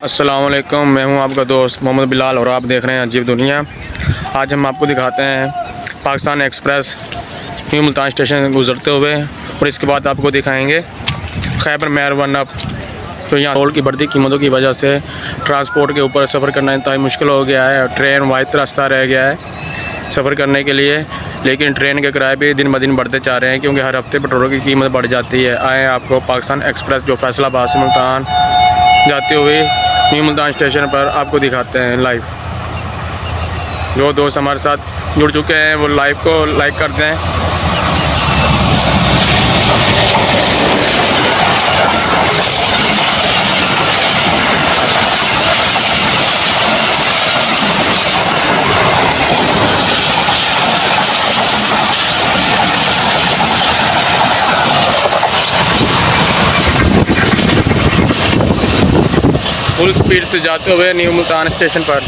अस्सलाम वालेकुम, मैं हूं आपका दोस्त मोहम्मद बिलाल और आप देख रहे हैं अजीब दुनिया। आज हम आपको दिखाते हैं Pakistan express new Multan station गुजरते हुए और इसके बाद आपको दिखाएंगे खैबर मेयर वन अप। तो यहाँ टोल की बढ़ती कीमतों की वजह से ट्रांसपोर्ट के ऊपर सफ़र करना इंतहाई मुश्किल हो गया है। ट्रेन वाहिद रास्ता रह गया है सफ़र करने के लिए, लेकिन ट्रेन के किराए भी दिन ब दिन बढ़ते जा रहे हैं क्योंकि हर हफ्ते पेट्रोल की कीमत बढ़ जाती है। आए आपको पाकिस्तान एक्सप्रेस जो फैसलाबाद से मुल्तान जाते हुए न्यू मुल्तान स्टेशन पर आपको दिखाते हैं लाइव। जो दोस्त हमारे साथ जुड़ चुके हैं वो लाइव को लाइक कर दें। फुल स्पीड से जाते हुए न्यू मुल्तान स्टेशन पर